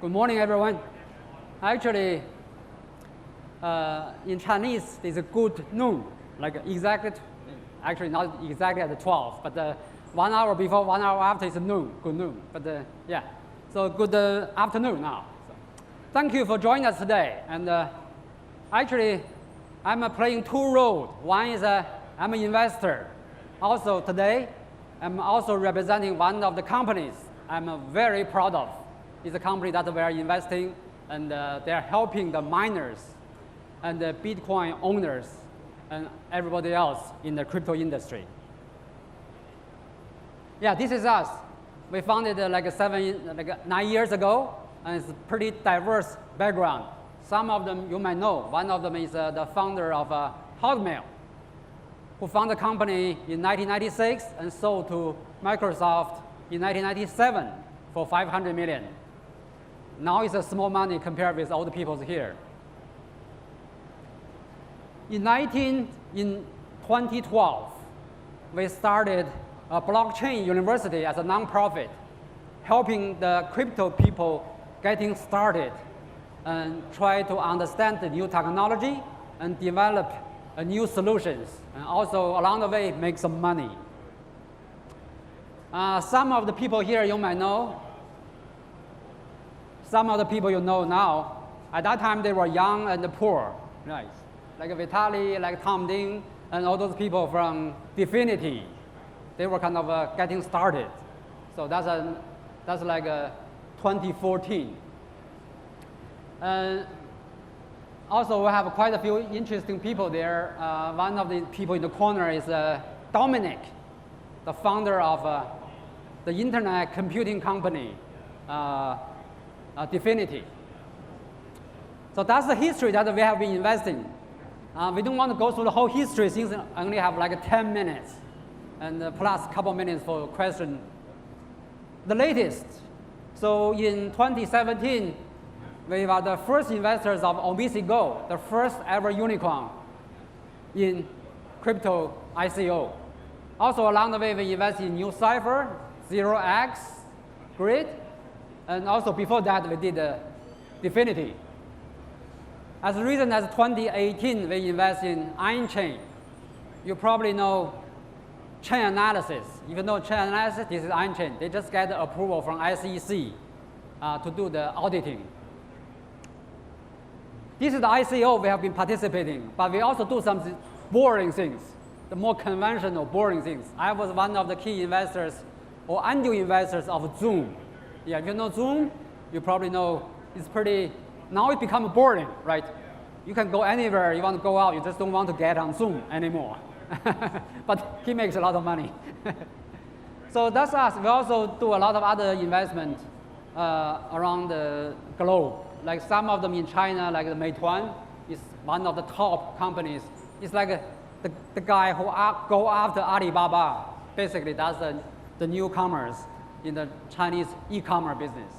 Good morning, everyone. Actually, in Chinese, it's a good noon, like exactly, actually not exactly at 12, but 1 hour before, 1 hour after is noon, good noon. But yeah, so good afternoon now. So, thank you for joining us today. And actually, I'm playing two roles. One is I'm an investor. Also today, I'm also representing one of the companies I'm very proud of. It's a company that we are investing, and they're helping the miners and the Bitcoin owners and everybody else in the crypto industry. Yeah, this is us. We founded like 9 years ago, and it's a pretty diverse background. Some of them you might know. One of them is the founder of Hotmail, who founded the company in 1996 and sold to Microsoft in 1997 for $500 million. Now it's a small money compared with all the people here. In 2012, we started a blockchain university as a nonprofit, helping the crypto people getting started and try to understand the new technology and develop new solutions, and also along the way make some money. Some of the people here you might know. Some of the people you know now. At that time they were young and poor, right? Like Vitaly, like Tom Ding, and all those people from Definity. They were kind of getting started. So that's like 2014. Also, we have quite a few interesting people there. One of the people in the corner is Dominic, the founder of the internet computing company, Definity. So that's the history that we have been investing. We don't want to go through the whole history since we only have like 10 minutes, and plus a couple minutes for question. The latest. So in 2017, we were the first investors of OmiseGo, the first ever unicorn in crypto ICO. Also along the way, we invested in New Cipher, 0x, Grid, and also before that, we did Definity. As recent as 2018, we invest in IronChain. You probably know chain analysis. If you know chain analysis, this is IronChain. They just get approval from SEC to do the auditing. This is the ICO we have been participating, but we also do some boring things, the more conventional boring things. I was one of the key investors or angel investors of Zoom. Yeah, if you know Zoom, you probably know it's pretty, now it becomes boring, right? You can go anywhere you want to go out, you just don't want to get on Zoom anymore. But he makes a lot of money. So that's us. We also do a lot of other investment around the globe. Like some of them in China, like the Meituan, is one of the top companies. It's like the guy who go after Alibaba. Basically, that's the newcomers in the Chinese e-commerce business.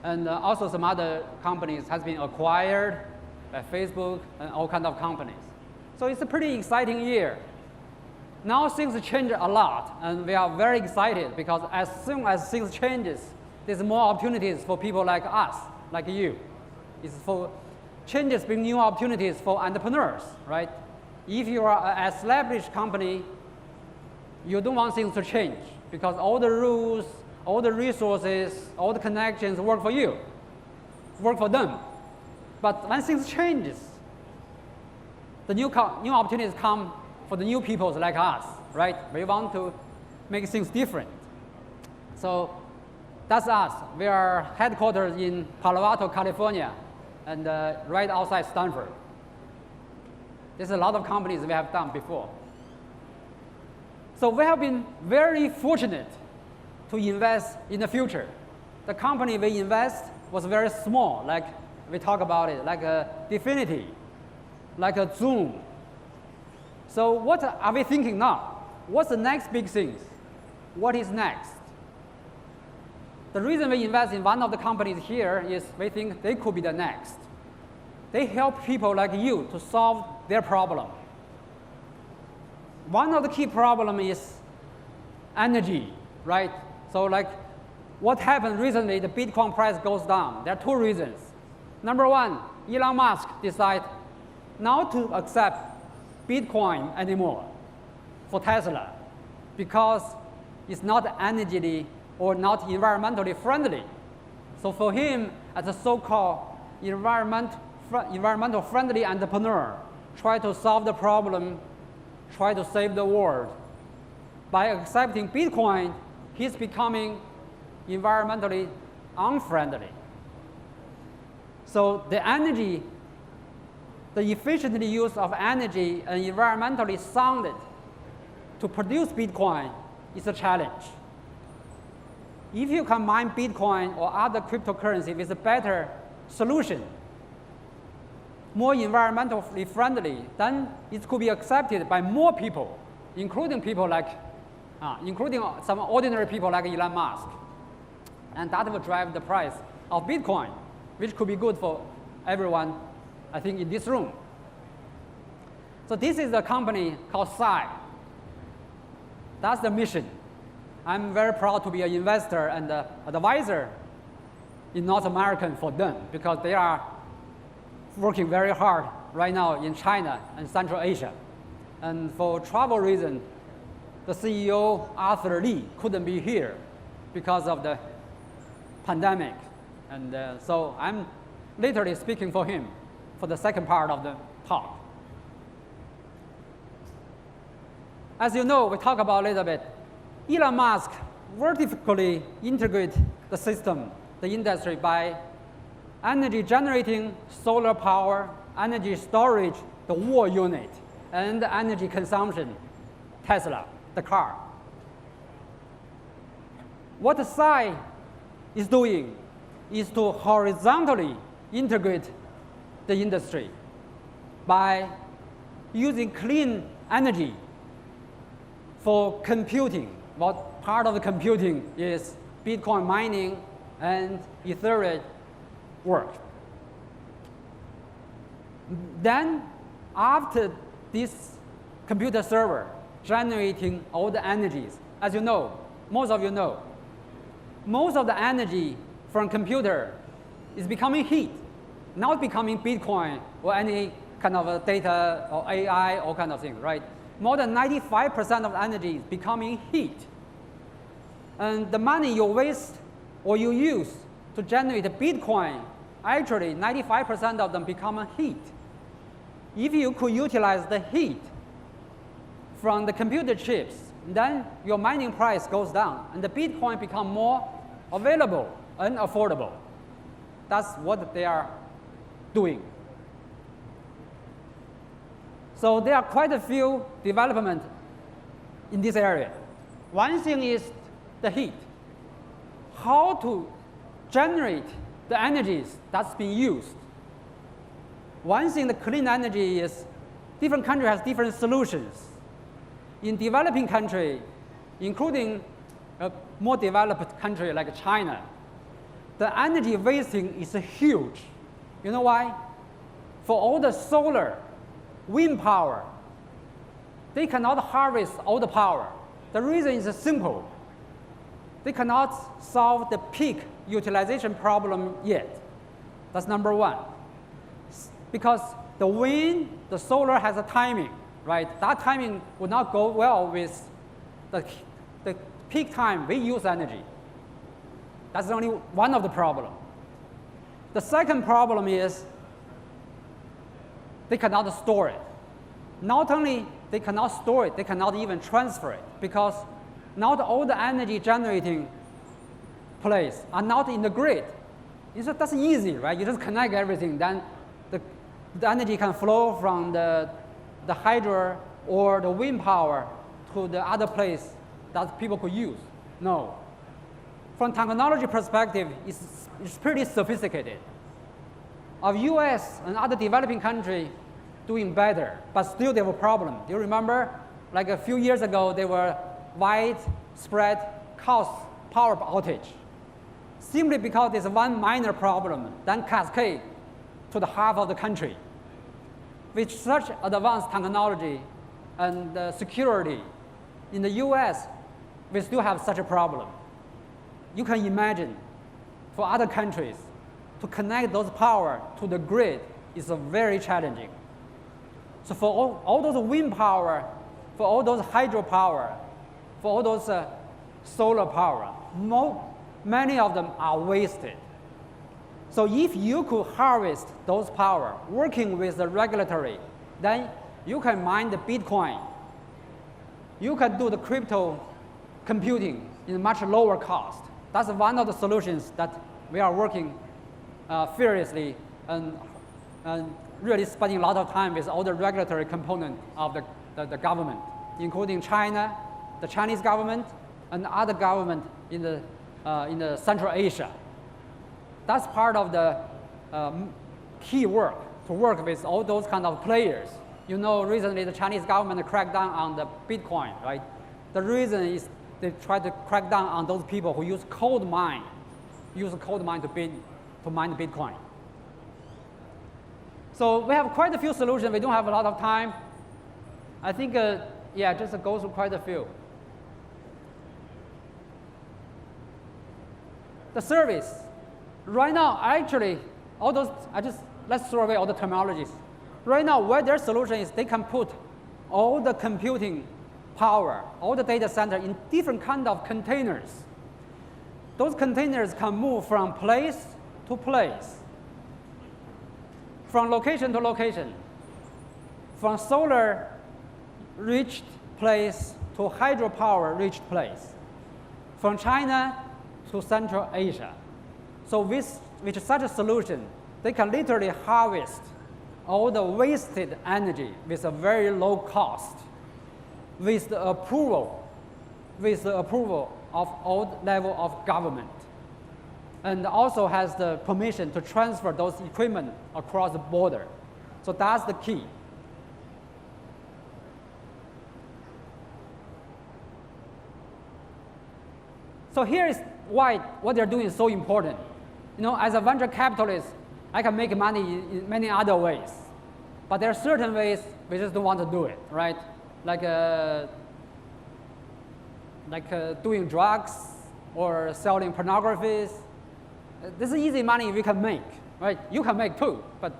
And also some other companies has been acquired by Facebook and all kinds of companies. So it's a pretty exciting year. Now things change a lot, and we are very excited because as soon as things changes, there's more opportunities for people like us, like you. It's for changes bring new opportunities for entrepreneurs, right? If you are an established company, you don't want things to change because all the rules, all the resources, all the connections work for you, work for them. But when things changes, the new opportunities come for the new people like us, right? We want to make things different. So that's us. We are headquartered in Palo Alto, California, and right outside Stanford. There's a lot of companies we have done before. So we have been very fortunate to invest in the future. The company we invest was very small, like we talk about it, like Definity, like a Zoom. So what are we thinking now? What's the next big thing? What is next? The reason we invest in one of the companies here is we think they could be the next. They help people like you to solve their problem. One of the key problems is energy, right? So like what happened recently, the Bitcoin price goes down. There are two reasons. Number one, Elon Musk decided not to accept Bitcoin anymore for Tesla because it's not energy or not environmentally friendly. So for him, as a so-called environmental friendly entrepreneur, try to solve the problem, try to save the world. By accepting Bitcoin, he's becoming environmentally unfriendly. So the energy, the efficient use of energy and environmentally sounded to produce Bitcoin is a challenge. If you can mine Bitcoin or other cryptocurrency with a better solution, more environmentally friendly, then it could be accepted by more people, including people like, including some ordinary people like Elon Musk. And that will drive the price of Bitcoin, which could be good for everyone, I think, in this room. So this is a company called SAI. That's the mission. I'm very proud to be an investor and advisor in North America for them because they are working very hard right now in China and Central Asia. And for travel reasons, the CEO, Arthur Lee, couldn't be here because of the pandemic. And so I'm literally speaking for him for the second part of the talk. As you know, we talk about a little bit, Elon Musk vertically integrate the system, the industry, by energy generating solar power, energy storage, the wall unit, and energy consumption, Tesla, the car. What SAI is doing is to horizontally integrate the industry by using clean energy for computing. What part of the computing is Bitcoin mining and Ethereum work. Then, after this computer server generating all the energies, as you know, most of you know, most of the energy from computer is becoming heat, not becoming Bitcoin or any kind of data or AI or kind of thing, right? More than 95% of energy is becoming heat. And the money you waste or you use to generate Bitcoin, actually 95% of them become heat. If you could utilize the heat from the computer chips, then your mining price goes down and the Bitcoin become more available and affordable. That's what they are doing. So there are quite a few developments in this area. One thing is the heat. How to generate the energies that's being used. One thing, the clean energy is different country has different solutions. In developing country, including a more developed country like China, the energy wasting is huge. You know why? For all the solar, wind power, they cannot harvest all the power. The reason is simple. They cannot solve the peak utilization problem yet. That's number one. Because the wind, the solar has a timing, right? That timing would not go well with the peak time we use energy. That's only one of the problems. The second problem is they cannot store it. Not only they cannot store it, they cannot even transfer it because not all the energy generating place are not in the grid. That's easy, right? You just connect everything, then the energy can flow from the hydro or the wind power to the other place that people could use. No. From technology perspective, it's pretty sophisticated. Of US and other developing countries doing better, but still they have a problem. Do you remember? Like a few years ago, there were widespread cost power outage. Simply because there's one minor problem, then cascade to the half of the country. With such advanced technology and security, in the US, we still have such a problem. you can imagine for other countries to connect those power to the grid is very challenging. So for all those wind power, for all those hydropower, for all those solar power, many of them are wasted. So if you could harvest those power working with the regulatory, then you can mine the Bitcoin. You can do the crypto computing in much lower cost. That's one of the solutions that we are working furiously and really spending a lot of time with all the regulatory component of the government, including China, the Chinese government, and other government in the Central Asia. That's part of the key work, to work with all those kind of players. You know, recently the Chinese government cracked down on the Bitcoin, right? The reason is they try to crack down on those people who use cold mine to mine the Bitcoin. So we have quite a few solutions. We don't have a lot of time. I think, just go through quite a few. The service. Right now, actually, all those, let's throw away all the terminologies. Right now, what their solution is, they can put all the computing power, all the data center in different kind of containers. Those containers can move from place to place, from location to location, from solar-reached place to hydropower-reached place, from China to Central Asia. So with such a solution, they can literally harvest all the wasted energy with a very low cost, with the approval of all level of government, and also has the permission to transfer those equipment across the border. So that's the key. So here is why what they're doing is so important. You know, as a venture capitalist, I can make money in many other ways, but there are certain ways we just don't want to do it, right? Like doing drugs or selling pornography. This is easy money we can make, right? You can make too, but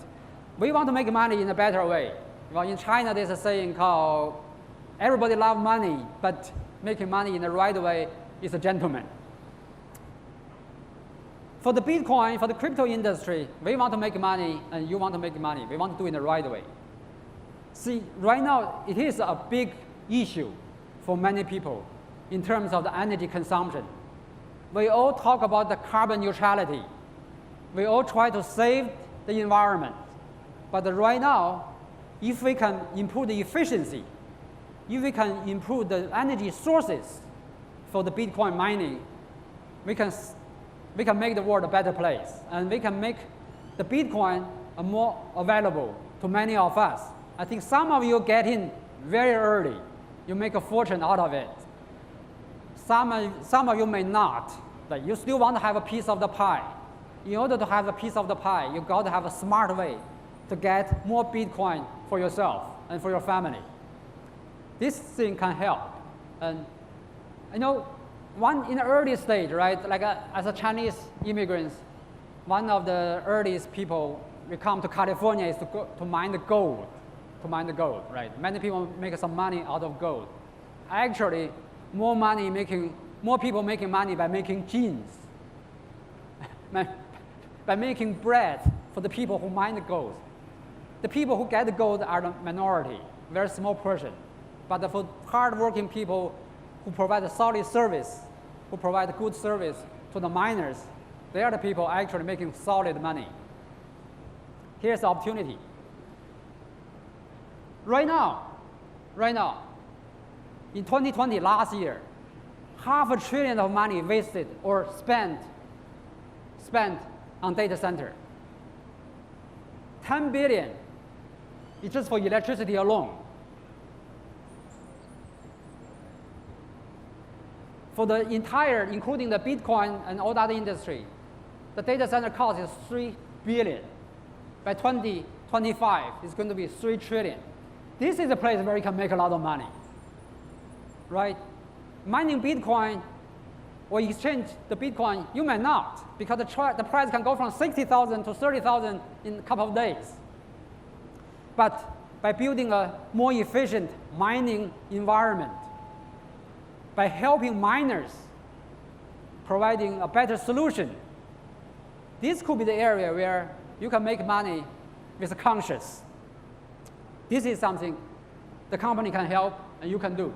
we want to make money in a better way. Well, in China, there's a saying called, everybody loves money, but making money in the right way is a gentleman. For the Bitcoin, for the crypto industry, we want to make money and you want to make money. We want to do it in the right way. See, right now, it is a big issue for many people in terms of the energy consumption. We all talk about the carbon neutrality. We all try to save the environment. But right now, if we can improve the efficiency, if we can improve the energy sources for the Bitcoin mining, we can make the world a better place. And we can make the Bitcoin more available to many of us. I think some of you get in very early. You make a fortune out of it. Some of you may not, but you still want to have a piece of the pie. In order to have a piece of the pie, you've got to have a smart way to get more Bitcoin for yourself and for your family. This thing can help. And you know, in the early stage, right, like as a Chinese immigrants, one of the earliest people we come to California is to mine the gold, right? Many people make some money out of gold. Actually, more people making money by making jeans, by making bread for the people who mine the gold. The people who get the gold are the minority, very small portion. But for hard-working people who provide a solid service, who provide a good service to the miners, they are the people actually making solid money. Here's the opportunity. Right now, in 2020, last year, $500 billion of money wasted or spent on data center. 10 billion is just for electricity alone. For the entire, including the Bitcoin and all the other industry, the data center cost is $3 billion. By 2025, it's going to be $3 trillion. This is a place where you can make a lot of money, right? Mining Bitcoin or exchange the Bitcoin, you may not, because the price can go from 60,000 to 30,000 in a couple of days. But by building a more efficient mining environment, by helping miners, providing a better solution, this could be the area where you can make money with conscience. This is something the company can help and you can do.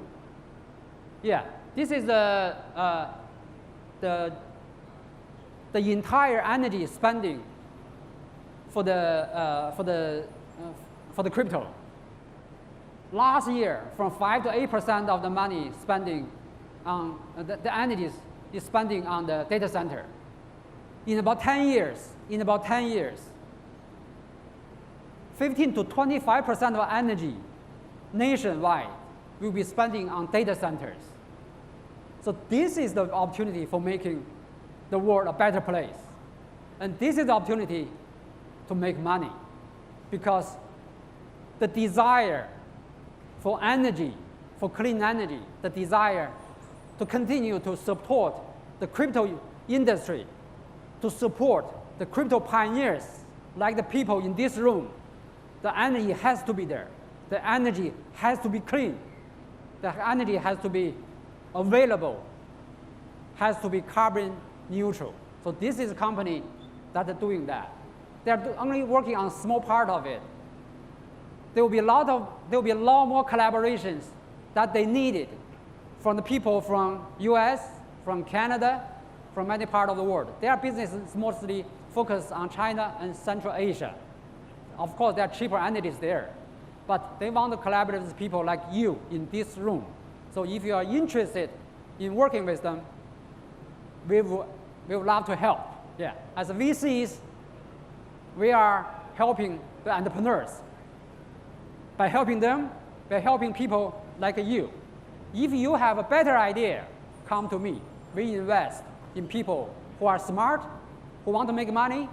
Yeah, this is the entire energy spending for the crypto. Last year, from 5 to 8% of the money spending on the energy is spending on the data center. In about 10 years, 15 to 25% of energy nationwide will be spending on data centers. So this is the opportunity for making the world a better place. And this is the opportunity to make money, because the desire for energy, for clean energy, the desire to continue to support the crypto industry, to support the crypto pioneers like the people in this room, the energy has to be there. The energy has to be clean. The energy has to be available, has to be carbon neutral. So this is a company that is doing that. They're only working on a small part of it. There will be a lot more collaborations that they needed from the people from US, from Canada, from many parts of the world. Their business is mostly focused on China and Central Asia. Of course, there are cheaper entities there, but they want to collaborate with people like you in this room. So if you are interested in working with them, we would love to help. Yeah. As VCs, we are helping the entrepreneurs. By helping them, by helping people like you. If you have a better idea, come to me. We invest in people who are smart, who want to make money,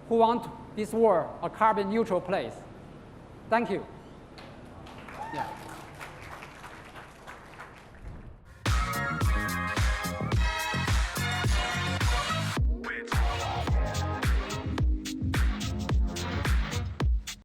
who want this world a carbon neutral place. Thank you. Yeah.